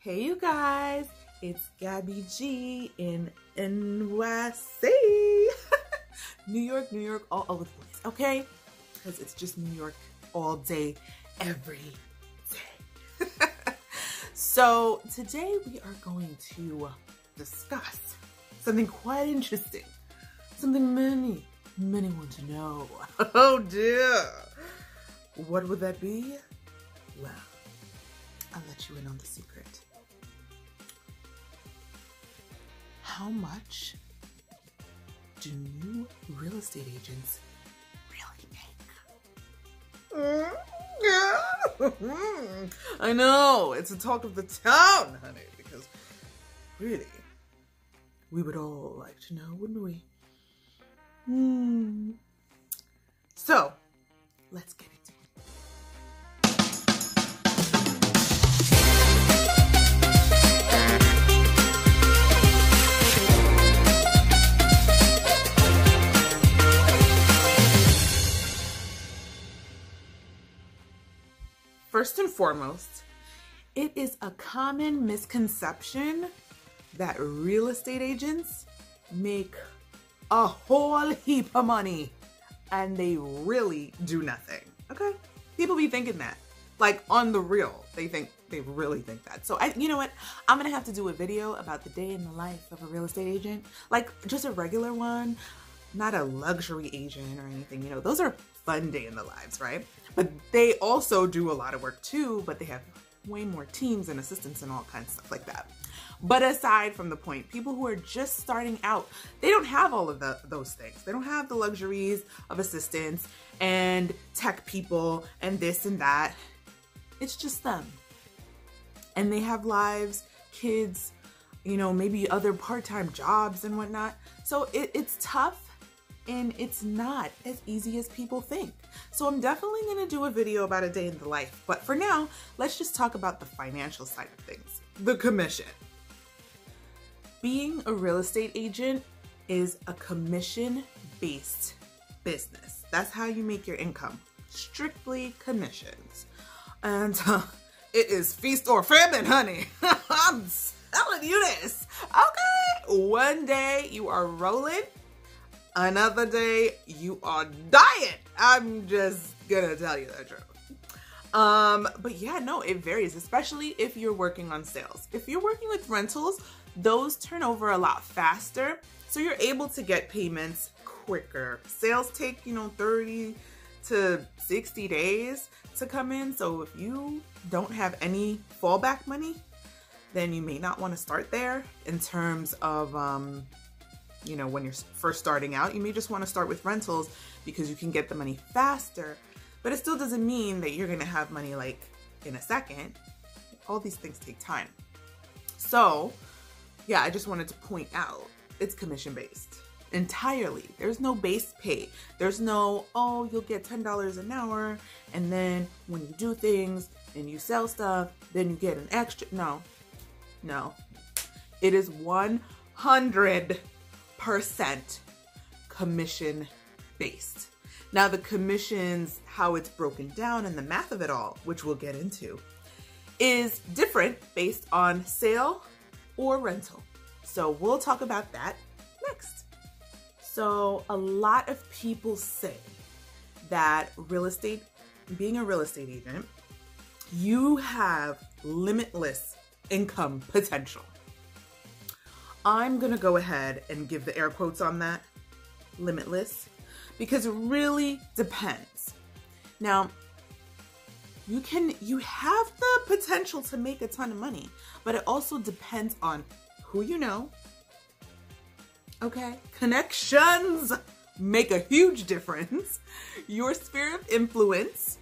Hey you guys, it's Gabby G in NYC. New York, all over the place, okay? Because it's just New York all day, every day. So today we are going to discuss something quite interesting, something many want to know. Oh dear. What would that be? Well, I'll let you in on the secret. How much do new real estate agents really make? I know, it's the talk of the town, honey, because really, we would all like to know, wouldn't we? So, let's get into it. First and foremost, it is a common misconception that real estate agents make a whole heap of money and they really do nothing, okay? People be thinking that, like on the real, they really think that. So you know what? I'm gonna have to do a video about the day in the life of a real estate agent, like just a regular one, not a luxury agent or anything, you know, those are fun day in the lives, right? But they also do a lot of work too, but they have way more teams and assistants and all kinds of stuff like that. But aside from the point, people who are just starting out, they don't have all of those things. They don't have the luxuries of assistants and tech people and this and that. It's just them. And they have lives, kids, you know, maybe other part-time jobs and whatnot. So it's tough. And it's not as easy as people think. So I'm definitely gonna do a video about a day in the life. But for now, let's just talk about the financial side of things. The commission. Being a real estate agent is a commission-based business. That's how you make your income. Strictly commissions. And it is feast or famine, honey. I'm telling you this, okay? One day you are rolling, another day you are dying. I'm just gonna tell you the truth. But yeah, no, it varies, especially if you're working on sales. If you're working with rentals, those turn over a lot faster, so you're able to get payments quicker. Sales take, you know, 30 to 60 days to come in. So if you don't have any fallback money, then you may not want to start there in terms of, you know, when you're first starting out. You may just want to start with rentals because you can get the money faster, but it still doesn't mean that you're going to have money like in a second. All these things take time. So yeah, I just wanted to point out it's commission based entirely. There's no base pay. There's no, oh, you'll get $10 an hour. And then when you do things and you sell stuff, then you get an extra. No. It is 100% commission based. Now the commissions, how it's broken down and the math of it all, which we'll get into, is different based on sale or rental. So we'll talk about that next. So a lot of people say that being a real estate agent, you have limitless income potential. I'm gonna go ahead and give the air quotes on that, limitless, because it really depends. Now, you have the potential to make a ton of money, but it also depends on who you know, okay? Connections make a huge difference. Your sphere of influence,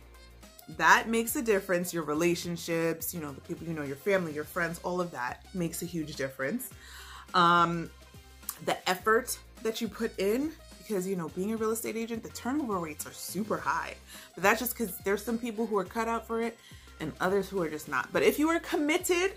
that makes a difference. Your relationships, you know, the people you know, your family, your friends, all of that makes a huge difference. The effort that you put in, because, you know, being a real estate agent, the turnover rates are super high. But that's just because there's some people who are cut out for it and others who are just not. But if you are committed,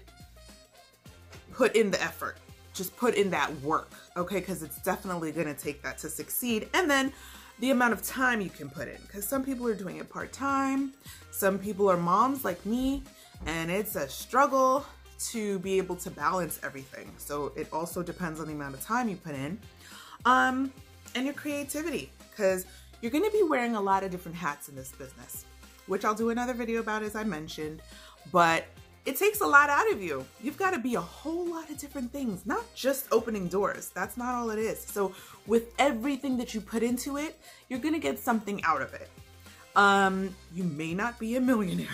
put in the effort. Just put in that work, okay? Because it's definitely going to take that to succeed. And then the amount of time you can put in, because some people are doing it part-time. Some people are moms like me, and it's a struggle to be able to balance everything. So it also depends on the amount of time you put in, and your creativity, because you're going to be wearing a lot of different hats in this business, which I'll do another video about, as I mentioned, but it takes a lot out of you. You've got to be a whole lot of different things, not just opening doors. That's not all it is. So with everything that you put into it, you're going to get something out of it. You may not be a millionaire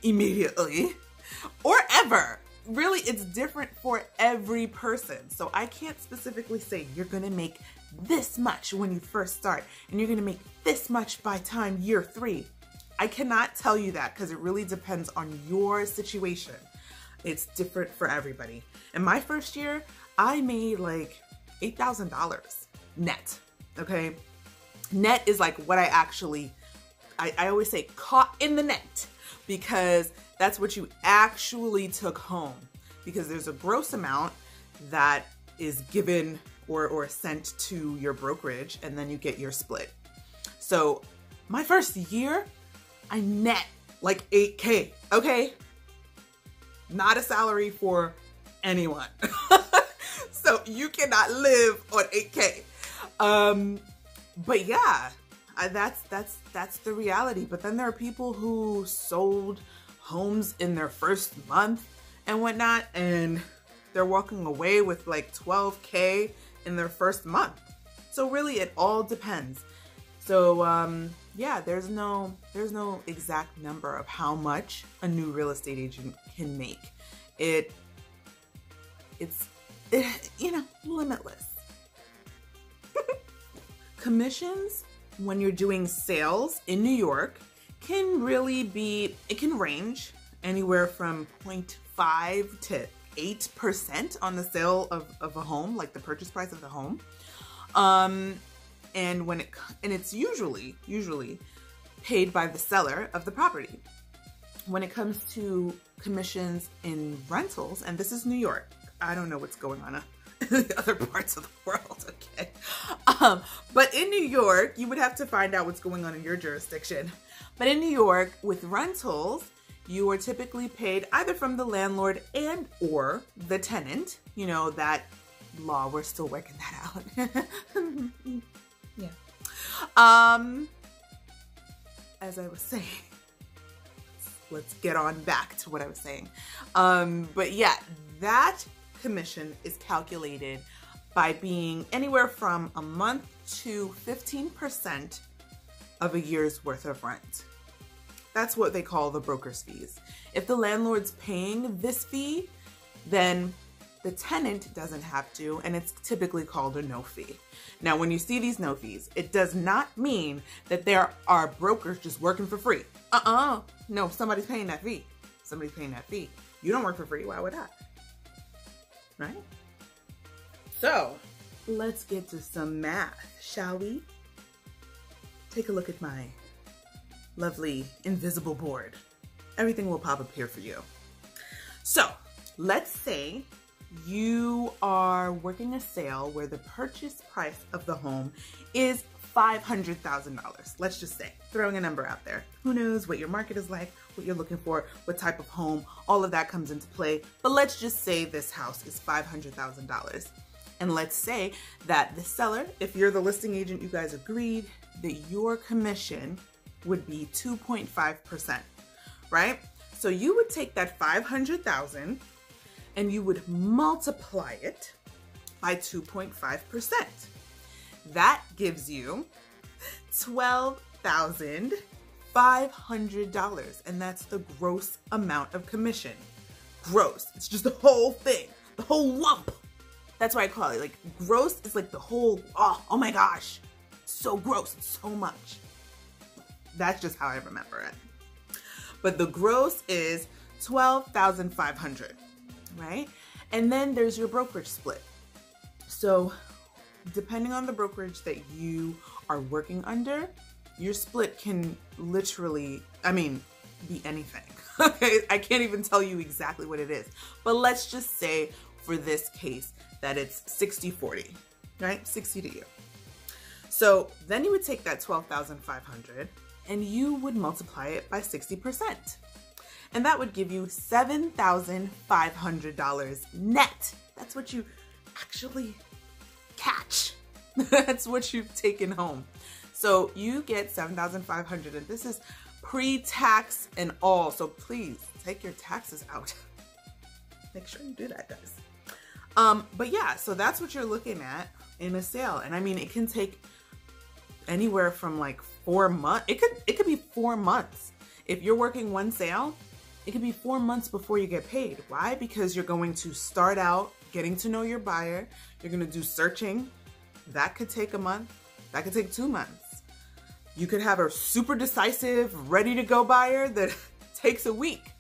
immediately or ever. Really, it's different for every person. So I can't specifically say you're going to make this much when you first start and you're going to make this much by time year 3. I cannot tell you that because it really depends on your situation. It's different for everybody. In my first year, I made like $8,000 net, okay? Net is like what I actually, I always say caught in the net, because that's what you actually took home, because there's a gross amount that is given or sent to your brokerage, and then you get your split. So my first year, I net like 8K, okay? Not a salary for anyone. So you cannot live on 8K. But yeah, that's the reality. But then there are people who sold homes in their first month and whatnot, and they're walking away with like 12K in their first month. So really, it all depends. So yeah, there's no exact number of how much a new real estate agent can make. It's you know, limitless. Commissions when you're doing sales in New York can really be, it can range anywhere from 0.5 to 8% on the sale of a home, like the purchase price of the home. And it's usually paid by the seller of the property. When it comes to commissions in rentals, and this is New York, I don't know what's going on in the other parts of the world, okay? But in New York, you would have to find out what's going on in your jurisdiction. But in New York, with rentals, you are typically paid either from the landlord and or the tenant. You know, that law, we're still working that out. Yeah. As I was saying, let's get on back to what I was saying. But yeah, that commission is calculated by being anywhere from a month to 15% of a year's worth of rent. That's what they call the broker's fees. If the landlord's paying this fee, then the tenant doesn't have to, and it's typically called a no fee. Now, when you see these no fees, it does not mean that there are brokers just working for free. No, somebody's paying that fee. Somebody's paying that fee. You don't work for free, why would I? Right? So, let's get to some math, shall we? Take a look at my lovely invisible board. Everything will pop up here for you. So, let's say you are working a sale where the purchase price of the home is $500,000. Let's just say, throwing a number out there. Who knows what your market is like, what you're looking for, what type of home, all of that comes into play. But let's just say this house is $500,000. And let's say that the seller, if you're the listing agent, you guys agreed that your commission would be 2.5%, right? So you would take that $500,000 and you would multiply it by 2.5%. That gives you $12,500, and that's the gross amount of commission. Gross. It's just the whole thing, the whole lump. That's why I call it, like, gross is like the whole, oh my gosh, so gross, it's so much. That's just how I remember it. But the gross is $12,500, right? And then there's your brokerage split. So depending on the brokerage that you are working under, your split can literally, be anything. Okay, I can't even tell you exactly what it is. But let's just say for this case that it's 60-40, right? 60 to you. So then you would take that $12,500 and you would multiply it by 60%. And that would give you $7,500 net. That's what you actually catch. That's what you've taken home. So you get $7,500, and this is pre-tax and all. So please take your taxes out. Make sure you do that, guys. But yeah, so that's what you're looking at in a sale. And I mean, it can take anywhere from like 4 months. It could be 4 months. If you're working one sale, it could be 4 months before you get paid. Why? Because you're going to start out getting to know your buyer. You're going to do searching. That could take a month. That could take 2 months. You could have a super decisive, ready to go buyer that takes a week.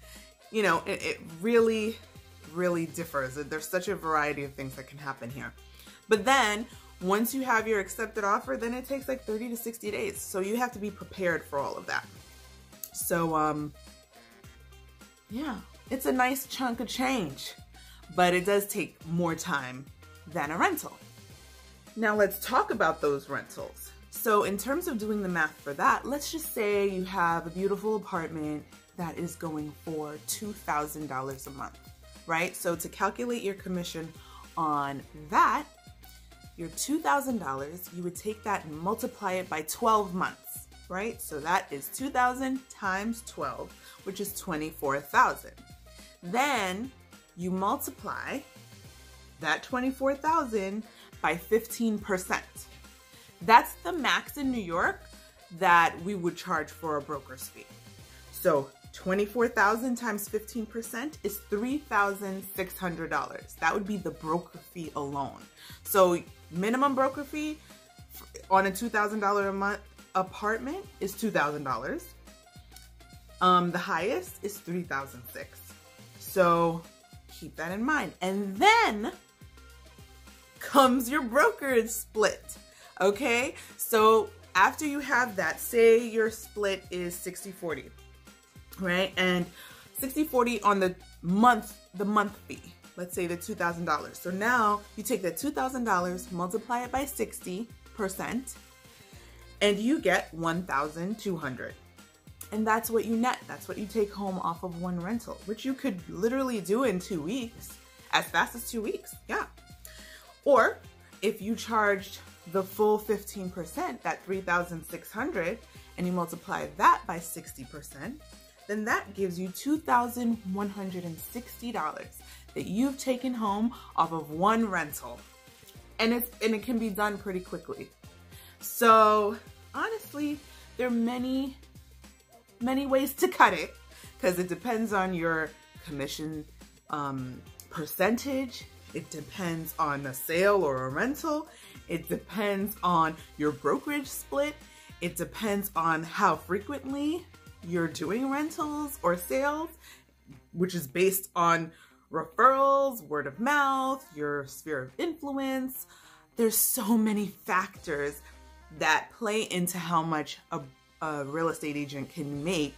You know, it really, really differs. There's such a variety of things that can happen here. But then once you have your accepted offer, then it takes like 30 to 60 days. So you have to be prepared for all of that. So, yeah, it's a nice chunk of change, but it does take more time than a rental. Now let's talk about those rentals. So in terms of doing the math for that, let's just say you have a beautiful apartment that is going for $2,000 a month, right? So to calculate your commission on that, your $2,000, you would take that and multiply it by 12 months, right? So that is 2,000 times 12, which is 24,000. Then you multiply that 24,000 by 15%. That's the max in New York that we would charge for a broker's fee. So 24,000 times 15% is $3,600. That would be the broker fee alone. So minimum broker fee on a $2,000 a month apartment is $2,000. The highest is $3,600. So keep that in mind. And then comes your brokerage split. Okay, so after you have that, say your split is 60-40, right? And 60-40 on the month fee, let's say the $2,000. So now you take that $2,000, multiply it by 60%, and you get $1,200. And that's what you net. That's what you take home off of one rental, which you could literally do in 2 weeks, as fast as 2 weeks, yeah. Or if you charged the full 15%, that $3,600, and you multiply that by 60%, then that gives you $2,160 that you've taken home off of one rental. And it can be done pretty quickly. So honestly, there are many ways to cut it, because it depends on your commission percentage. It depends on a sale or a rental. It depends on your brokerage split. It depends on how frequently you're doing rentals or sales, which is based on referrals, word of mouth, your sphere of influence. There's so many factors that play into how much a real estate agent can make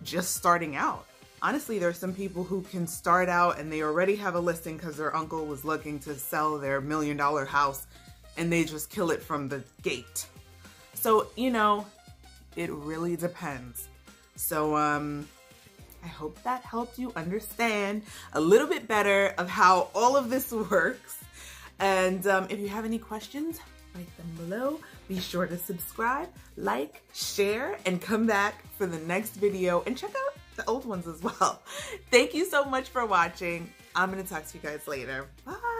just starting out. Honestly, there's some people who can start out and they already have a listing because their uncle was looking to sell their $1 million house, and they just kill it from the gate. So, you know, it really depends. So, I hope that helped you understand a little bit better of how all of this works. And if you have any questions, write them below. Be sure to subscribe, like, share, and come back for the next video, and check out the old ones as well. Thank you so much for watching. I'm going to talk to you guys later. Bye.